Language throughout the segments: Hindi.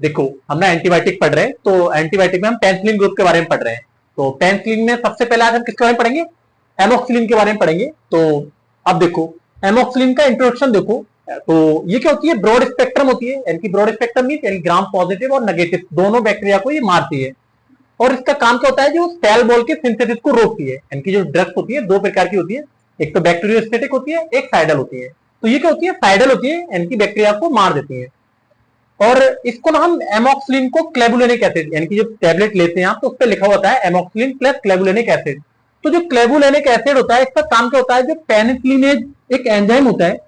देखो हमने एंटीबायोटिक पढ़ रहे हैं, तो एंटीबायोटिक में हम पेनिसिलिन ग्रुप के बारे में पढ़ रहे हैं। तो पेनिसिलिन में सबसे पहले आज हम किसके बारे में पढ़ेंगे? एमोक्सिलिन के बारे में पढ़ेंगे। तो अब देखो एमोक्सिलिन का इंट्रोडक्शन देखो। तो ये क्या होती है? ब्रॉड स्पेक्ट्रम होती है, यानी कि ब्रॉड स्पेक्ट्रम मीन यानी ग्राम पॉजिटिव और नेगेटिव दोनों बैक्टीरिया को ये मारती है। और इसका काम क्या होता है? जो सेल वॉल के सिंथेसिस को रोकती है। यानी कि जो ड्रग्स होती है दो प्रकार की होती है, एक तो बैक्टीरियोस्टेटिक होती है, एक साइडल होती है। तो ये क्या होती है? साइडल होती है, यानी कि बैक्टीरिया को मार देती है। और इसको ना हम एमोक्सिलिन को क्लेबुलिनिक एसिड, यानी कि जो टैबलेट लेते हैं आप तो उस पर लिखा होता है एमोक्सिलिन प्लस क्लेबुलिनिक एसिड। तो जो क्लेबुलिनिक एसिड होता है इसका काम क्या होता है? जो पेनिसिलिनेज एक एंजाइम होता है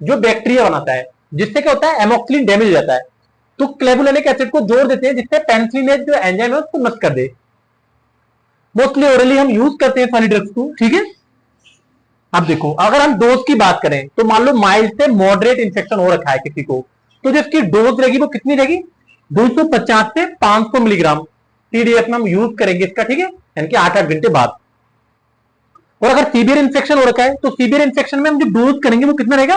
जो बैक्टीरिया बनाता है, जिससे क्या होता है? एमोक्सिलिन डैमेज हो जाता है। तो क्लेबुलिनिक एसिड को जोड़ देते हैं जिससे पेनिसिलिनेज जो एंजाइम है उसको नष्ट कर दे। मोस्टली ओरली हम यूज करते हैं सारी ड्रग्स को, ठीक है। अब देखो अगर हम डोज की बात करें तो मान लो माइल्ड से मॉडरेट इन्फेक्शन हो रखा है किसी को, तो जो इसकी डोज रहेगी वो कितनी रहेगी? 250 से 500 मिलीग्राम टीडीएस में हम यूज करेंगे इसका, ठीक है, यानी कि 8-8 घंटे बाद। और अगर सीवियर इन्फेक्शन हो रखा है तो सीवियर इन्फेक्शन में हम जो डोज करेंगे वो कितना रहेगा?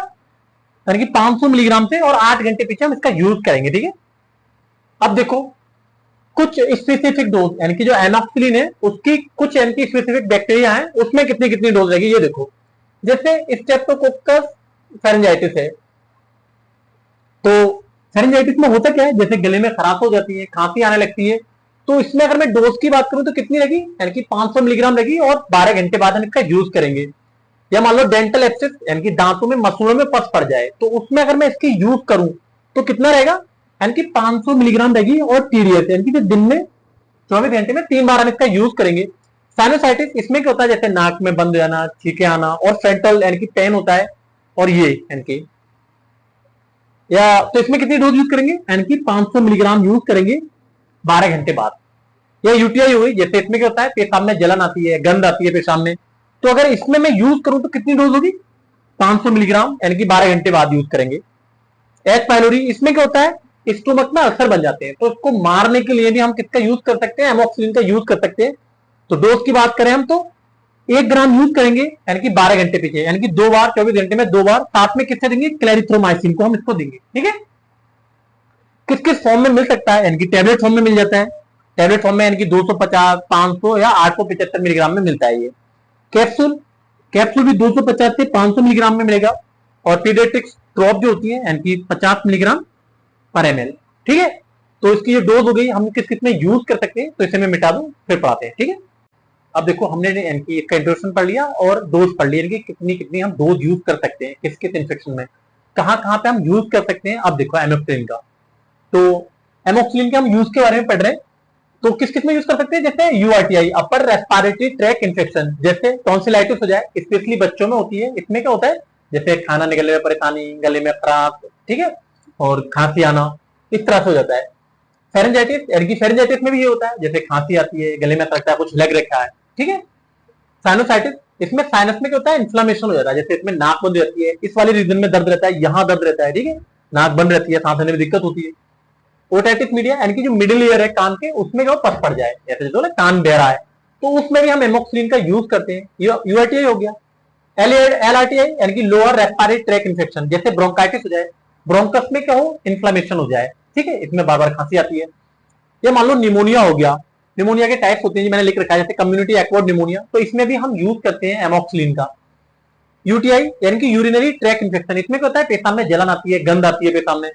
यानी कि 500 मिलीग्राम से, और 8 घंटे पीछे हम इसका यूज करेंगे, ठीक है। अब देखो कुछ स्पेसिफिक डोज, यानी कि जो एनॉक्सिलिन है उसकी कुछ यानी कि स्पेसिफिक बैक्टीरिया है उसमें कितनी कितनी डोज रहेगी ये देखो। जैसे स्ट्रेप्टोकोकस फेरेंजाइटिस है, तो फेरेंजाइटिस में होता क्या है? जैसे गले में खराश हो जाती है, खांसी आने लगती है, तो इसमें अगर मैं डोज की बात करूं तो कितनी रहेगी? यानी कि 500 मिलीग्राम रहेगी, और 12 घंटे बाद हम इसका यूज करेंगे। या मान लो डेंटल एब्सेस, यानी कि दांतों में मसूड़ों में पस पड़ जाए, तो उसमें अगर मैं इसकी यूज करूं तो कितना रहेगा? यानी कि 500 मिलीग्राम रहेगी। और टीडीएस यानी कि दिन में 24 घंटे में 3 बार हम इसका यूज करेंगे। साइनोसाइटिस इसमें क्या होता है? जैसे नाक में बंद हो जाना, छींके आना, और फेंटल यानी कि पेन होता है, और ये यानी कि या तो इसमें कितनी डोज यूज करेंगे? यानी कि 500 मिलीग्राम यूज करेंगे 12 घंटे बाद। या यूटीआई हो गई, जैसे इसमें क्या होता है? पेशाब में जलन आती है, गंध आती है पेशाब में, तो अगर इसमें मैं यूज करूं तो कितनी डोज होगी? 500 मिलीग्राम, यानी कि 12 घंटे बाद यूज करेंगे। एच पाइलोरी इसमें क्या होता है? स्टोमक में अल्सर बन जाते हैं, तो इसको मारने के लिए भी हम किसका यूज कर सकते हैं? एमोक्सिलिन का यूज कर सकते हैं। तो डोज की बात करें हम तो 1 ग्राम यूज करेंगे, यानी कि 12 घंटे पीछे, यानी कि 2 बार 24 घंटे में 2 बार। साथ में किससे देंगे? क्लेरिथ्रोमाइसिन को हम इसको देंगे, ठीक है। किस किस फॉर्म में मिल सकता है? यानी कि टैबलेट फॉर्म में मिल जाता है। टैबलेट फॉर्म में यानी कि 250, 500 या 875 मिलीग्राम में मिलता है ये। कैप्सूल, कैप्सूल भी 250 से 500 मिलीग्राम में मिलेगा। और पीडियाट्रिक्स ड्रॉप जो होती है यानी कि 50 मिलीग्राम पर एमएल, ठीक है। तो इसकी जो डोज हो गई, हम किस किस में यूज कर सकते हैं, तो इसे मैं मिटा दूं फिर पढ़ाते हैं, ठीक है। अब देखो हमने यानी कि इसका इंट्रोडक्शन पढ़ लिया और डोज पढ़ लिया, कितनी कितनी हम डोज यूज कर सकते हैं किस किस इन्फेक्शन में, कहां कहां पे हम यूज कर सकते हैं। अब देखो एमोक्सिलिन का, तो एमोक्सिलिन के हम यूज के बारे में पढ़ रहे हैं। तो किस किस में यूज कर सकते हैं? जैसे यूआरटीआई, अपर रेस्पिरेटरी ट्रैक इन्फेक्शन, जैसे टॉन्सिलाइटिस हो जाए, स्पेशली बच्चों में होती है। इसमें क्या होता है? जैसे खाना निकलने में परेशानी, गले में खराश, ठीक है, और खांसी आना, इस तरह से हो जाता है। फेरेंजाइटिस, यानी कि फेरेंजाइटिस में भी ये होता है, जैसे खांसी आती है, गले में खटका है, कुछ लग रखा है, ठीक है। साइनोसाइटिस, इसमें साइनस में क्या होता है? इन्फ्लामेशन हो जाता है, जैसे इसमें नाक बंद रहती है, इस वाले रीजन में दर्द रहता है, यहां दर्द रहता है, ठीक है, नाक बंद रहती है, सांस लेने में दिक्कत होती है। ओटाइटिस मीडिया, यानी कि जो मिडिल ईयर है कान के, उसमें जो पस पड़ जाए, जैसे जो ना कान बह रहा है, तो उसमें भी हम एमोक्सिलिन का यूज करते हैं। यूआरटीआई हो गया। एलआरटीआई यानी कि लोअर रेस्पिरेटरी ट्रैक इन्फेक्शन, जैसे ब्रोंकाइटिस हो जाए, ब्रोंकस में क्या हो? इन्फ्लामेशन हो जाए, ठीक है, इसमें बार बार खांसी आती है। ये मान लो निमोनिया हो गया। निमोनिया के टाइप्स होते हैं, मैंने लिख रखा है, जैसे कम्युनिटी एक्वायर्ड निमोनिया, तो इसमें भी हम यूज करते हैं एमोक्सिलिन का। यूटीआई यानी कि यूरिनरी ट्रैक इन्फेक्शन, इसमें क्या होता है? पेशाब में जलन आती है, गंध आती है पेशाब में।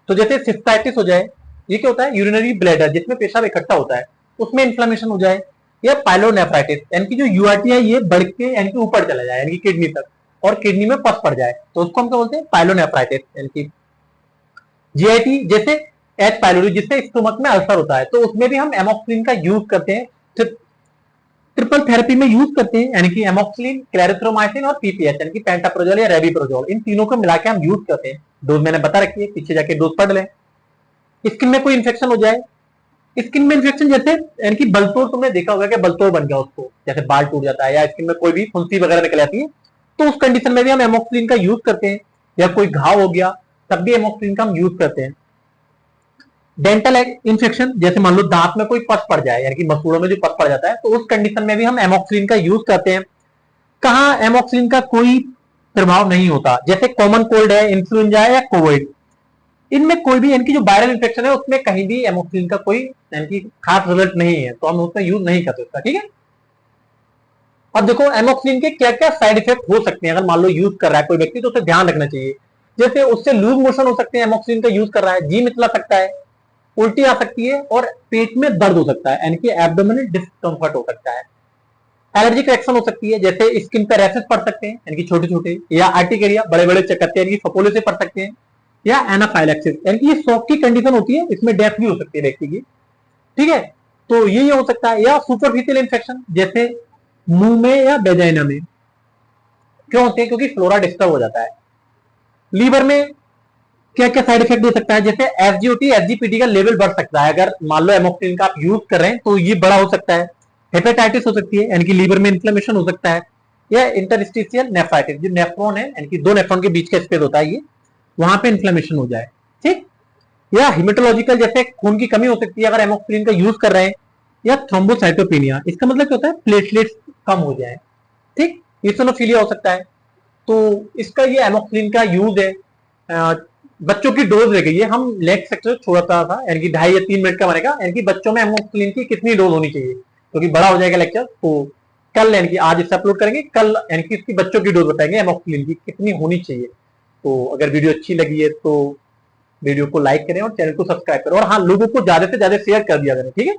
तो जैसे सिस्टाइटिस हो जाए, ये क्या होता है? यूरिनरी ब्लैडर, जिसमें पेशाब इकट्ठा होता है, उसमें इन्फ्लेमेशन हो जाए। या पाइलोनेफ्राइटिस, यानी कि जो यूआरटीआई ये बढ़ के यानी कि ऊपर चला जाए, यानी कि किडनी तक, और किडनी में पस पड़ जाए, तो उसको हम क्या बोलते हैं? पाइलोनेफ्राइटिस। यानी कि जीआईटी, जैसे एच पाइलोरी, जिससे स्टोमक में अल्सर होता है, तो उसमें भी हम एमोक्सिलिन का यूज करते हैं। ट्रिपल थेरेपी में यूज करते हैं, यानी कि एमोक्सिलिन, क्लेरिथ्रोमाइसिन और पीपीएच, यानी कि पेंटाप्रोजोल या रेबिप्रोजोल, इन तीनों को मिलाकर हम यूज करते हैं। डोज मैंने बता रखी है, पीछे जाके डोज पढ़ लें। स्किन में कोई इन्फेक्शन हो जाए, स्किन में इन्फेक्शन जैसे यानी कि बलतोड़, तुमने देखा होगा कि बलतोड़ बन गया उसको, जैसे बाल टूट जाता है, या स्किन में कोई भी फुंसी वगैरह निकल आती है, तो उस कंडीशन में भी हम एमोक्सिलिन का यूज करते हैं। या कोई घाव हो गया, तब भी एमोक्सिलिन का हम यूज करते हैं। डेंटल इन्फेक्शन, जैसे मान लो दांत में कोई पस पड़ जाए, यानी कि मसूड़ों में जो पस पड़ जाता है, तो उस कंडीशन में भी हम एमोक्सिलिन का यूज करते हैं। कहा एमोक्सिलिन का कोई प्रभाव नहीं होता, जैसे कॉमन कोल्ड है, इन्फ्लुएंजा है, या कोविड, इनमें कोई भी इनकी जो वायरल इन्फेक्शन है उसमें कहीं भी एमोक्सिलिन का कोई इनकी खास रिजल्ट नहीं है, तो हम उसमें यूज नहीं कर सकता। ठीक है, अब देखो एमोक्सिलिन के क्या क्या साइड इफेक्ट हो सकते हैं अगर मान लो यूज कर रहा है कोई व्यक्ति, तो उसे ध्यान रखना चाहिए। जैसे उससे लूज मोशन हो सकते हैं, एमोक्सिलिन का यूज कर रहा है, जी मिचला सकता है, उल्टी आ सकती है और पेट में दर्द हो सकता है, यानी कि एब्डोमिनल डिस्कम्फर्ट हो सकता है। एलर्जिक रिएक्शन हो सकती है, जैसे स्किन पर रैशेस पड़ सकते हैं यानी कि छोटे छोटे, या आर्टिकेरिया बड़े बड़े चकत्ते यानी कि फपोले से पड़ सकते हैं, या एनाफाइलैक्सिस यानी कि ये शॉक की कंडीशन होती है, इसमें डेथ भी हो सकती है व्यक्ति की। ठीक है, तो ये हो सकता है। या सुपरफिशियल इन्फेक्शन, जैसे मुंह में या वेजाइना में, क्यों होते हैं? क्योंकि फ्लोरा डिस्टर्ब हो जाता है। लीवर में क्या क्या साइड इफेक्ट हो सकता है? जैसे एसजीओटी एसजीपीटी का लेवल बढ़ सकता है, अगर मान लो एमोक्सिलिन का आप यूज कर रहे हैं तो ये बड़ा हो सकता है। हेपेटाइटिस हो सकती है, यानी कि लीवर में इन्फ्लेमेशन हो सकता है। या इंटरस्टिशियल नेफ्राइटिस, जो नेफ्रॉन है यानी कि दो नेफ्रॉन के बीच का स्पेस होता है, ये वहां पे इन्फ्लेमेशन हो जाए। ठीक, या हिमेटोलॉजिकल, जैसे खून की कमी हो सकती है अगर एमोक्सिलिन का यूज कर रहे हैं। या थ्रोम्बोसाइटोपेनिया, इसका मतलब क्या होता है? प्लेटलेट्स कम हो जाए। ठीक, इसिनोफिलिया हो सकता है। तो इसका ये एमोक्सिलिन का यूज है। बच्चों की डोज रह गई है, हम नेक्स्ट सेक्टर छोड़ता था, यानी कि 2.5 या 3 मिनट का बनेगा, यानी कि बच्चों में एमोक्सिलिन की कितनी डोज होनी चाहिए, क्योंकि तो बड़ा हो जाएगा लेक्चर। तो कल यानी कि आज इसे अपलोड करेंगे, कल यानी कि इसकी बच्चों की डोज बताएंगे एमोक्सिलिन की कितनी होनी चाहिए। तो अगर वीडियो अच्छी लगी है तो वीडियो को लाइक करें और चैनल को सब्सक्राइब करें, और हाँ, लोगों को ज्यादा से ज्यादा शेयर कर दिया करें। ठीक है।